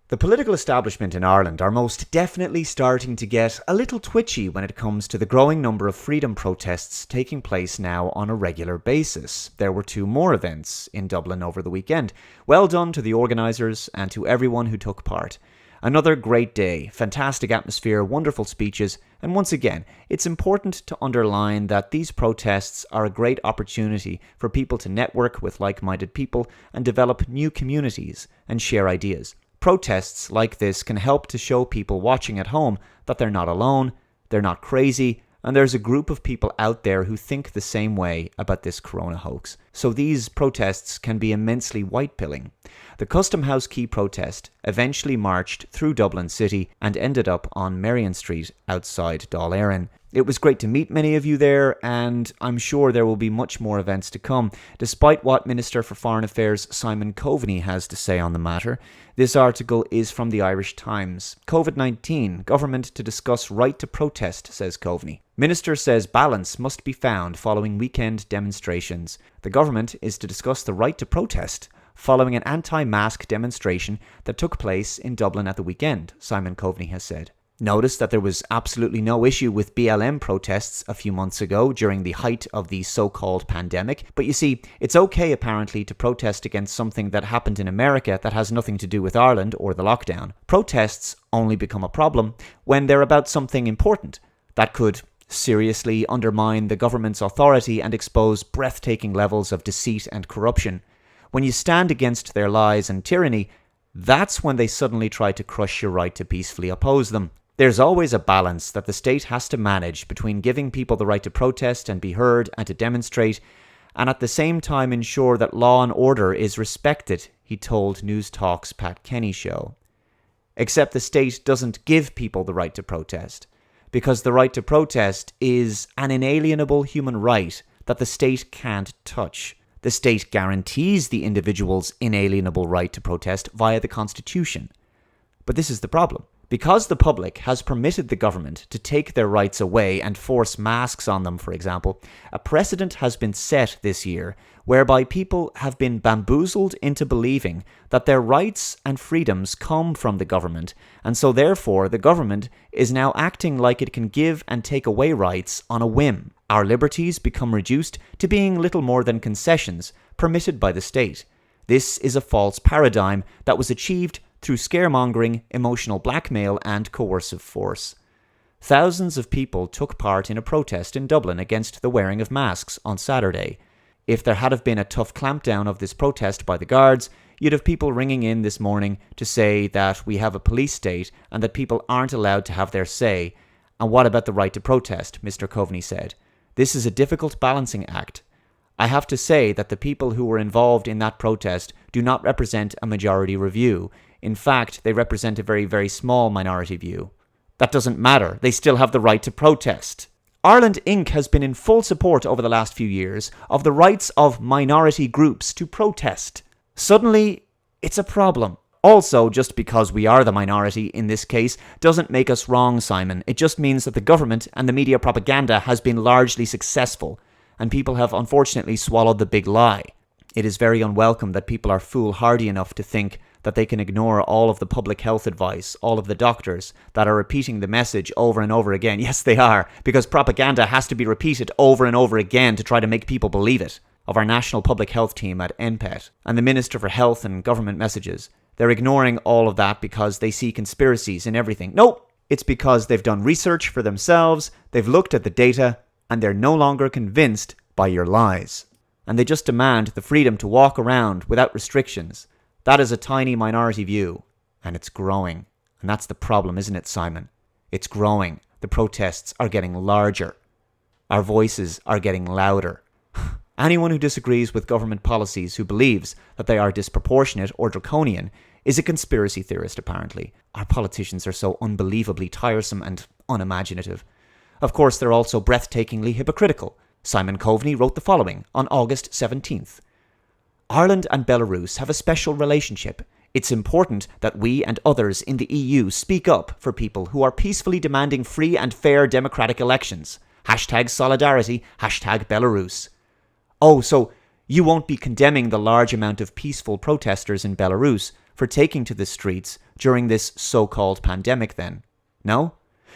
The political establishment in Ireland are most definitely starting to get a little twitchy when it comes to the growing number of freedom protests taking place now on a regular basis. There were 2 more events in Dublin over the weekend. Well done to the organisers and to everyone who took part. Another great day, fantastic atmosphere, wonderful speeches, and once again, it's important to underline that these protests are a great opportunity for people to network with like-minded people and develop new communities and share ideas. Protests like this can help to show people watching at home that they're not alone, they're not crazy, and there's a group of people out there who think the same way about this corona hoax. So these protests can be immensely white-pilling. The Custom House Quay protest eventually marched through Dublin City and ended up on Merrion Street outside Dáil Éireann. It was great to meet many of you there, and I'm sure there will be much more events to come, despite what Minister for Foreign Affairs Simon Coveney has to say on the matter. This article is from the Irish Times. COVID-19, government to discuss right to protest, says Coveney. Minister says balance must be found following weekend demonstrations. The government is to discuss the right to protest following an anti-mask demonstration that took place in Dublin at the weekend, Simon Coveney has said. Notice that there was absolutely no issue with BLM protests a few months ago during the height of the so-called pandemic. But you see, it's okay apparently to protest against something that happened in America that has nothing to do with Ireland or the lockdown. Protests only become a problem when they're about something important that could seriously undermine the government's authority and expose breathtaking levels of deceit and corruption. When you stand against their lies and tyranny, that's when they suddenly try to crush your right to peacefully oppose them. There's always a balance that the state has to manage between giving people the right to protest and be heard and to demonstrate, and at the same time ensure that law and order is respected, he told News Talk's Pat Kenny show. Except the state doesn't give people the right to protest, because the right to protest is an inalienable human right that the state can't touch. The state guarantees the individual's inalienable right to protest via the Constitution. But this is the problem. Because the public has permitted the government to take their rights away and force masks on them, for example, a precedent has been set this year whereby people have been bamboozled into believing that their rights and freedoms come from the government, and so therefore the government is now acting like it can give and take away rights on a whim. Our liberties become reduced to being little more than concessions permitted by the state. This is a false paradigm that was achieved through scaremongering, emotional blackmail and coercive force. Thousands of people took part in a protest in Dublin against the wearing of masks on Saturday. If there had have been a tough clampdown of this protest by the guards, you'd have people ringing in this morning to say that we have a police state and that people aren't allowed to have their say. And what about the right to protest, Mr. Coveney said. This is a difficult balancing act. I have to say that the people who were involved in that protest do not represent a majority view. In fact, they represent a very, very small minority view. That doesn't matter. They still have the right to protest. Ireland Inc. has been in full support over the last few years of the rights of minority groups to protest. Suddenly, it's a problem. Also, just because we are the minority in this case doesn't make us wrong, Simon. It just means that the government and the media propaganda has been largely successful, and people have unfortunately swallowed the big lie. It is very unwelcome that people are foolhardy enough to think that they can ignore all of the public health advice, all of the doctors that are repeating the message over and over again. Yes, they are, because propaganda has to be repeated over and over again to try to make people believe it. Of our National Public Health Team at NPET and the Minister for Health and Government Messages. They're ignoring all of that because they see conspiracies in everything. Nope, it's because they've done research for themselves, they've looked at the data, and they're no longer convinced by your lies. And they just demand the freedom to walk around without restrictions. That is a tiny minority view, and it's growing. And that's the problem, isn't it, Simon? It's growing. The protests are getting larger. Our voices are getting louder. Anyone who disagrees with government policies, who believes that they are disproportionate or draconian, is a conspiracy theorist, apparently. Our politicians are so unbelievably tiresome and unimaginative. Of course, they're also breathtakingly hypocritical. Simon Coveney wrote the following on August 17th. Ireland and Belarus have a special relationship. It's important that we and others in the EU speak up for people who are peacefully demanding free and fair democratic elections. #Solidarity, #Belarus. Oh, so you won't be condemning the large amount of peaceful protesters in Belarus, for taking to the streets during this so-called pandemic then? No?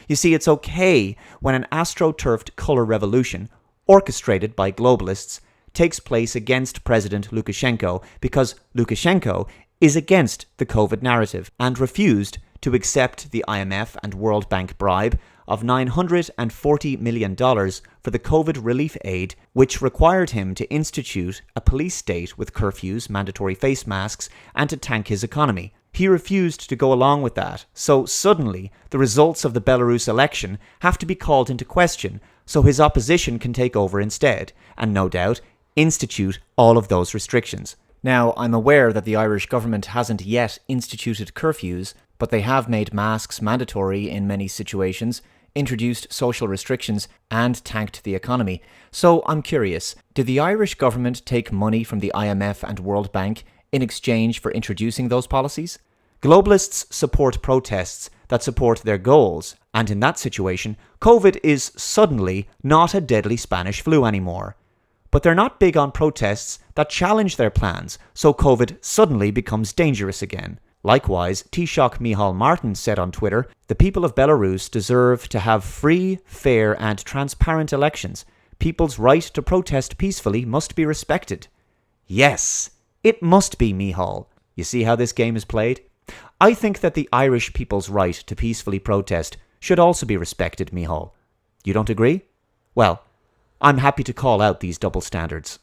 You see, it's okay when an astroturfed colour revolution, orchestrated by globalists, takes place against President Lukashenko because Lukashenko is against the COVID narrative and refused to accept the IMF and World Bank bribe of $940 million for the COVID relief aid, which required him to institute a police state with curfews, mandatory face masks, and to tank his economy. He refused to go along with that, so suddenly the results of the Belarus election have to be called into question so his opposition can take over instead, and no doubt institute all of those restrictions. Now, I'm aware that the Irish government hasn't yet instituted curfews, but they have made masks mandatory in many situations, introduced social restrictions, and tanked the economy. So I'm curious, did the Irish government take money from the IMF and World Bank in exchange for introducing those policies? Globalists support protests that support their goals, and in that situation, COVID is suddenly not a deadly Spanish flu anymore. But they're not big on protests that challenge their plans, so COVID suddenly becomes dangerous again. Likewise, Taoiseach Micheál Martin said on Twitter, "The people of Belarus deserve to have free, fair and transparent elections. People's right to protest peacefully must be respected." Yes, it must be, Micheál. You see how this game is played? I think that the Irish people's right to peacefully protest should also be respected, Micheál. You don't agree? Well, I'm happy to call out these double standards.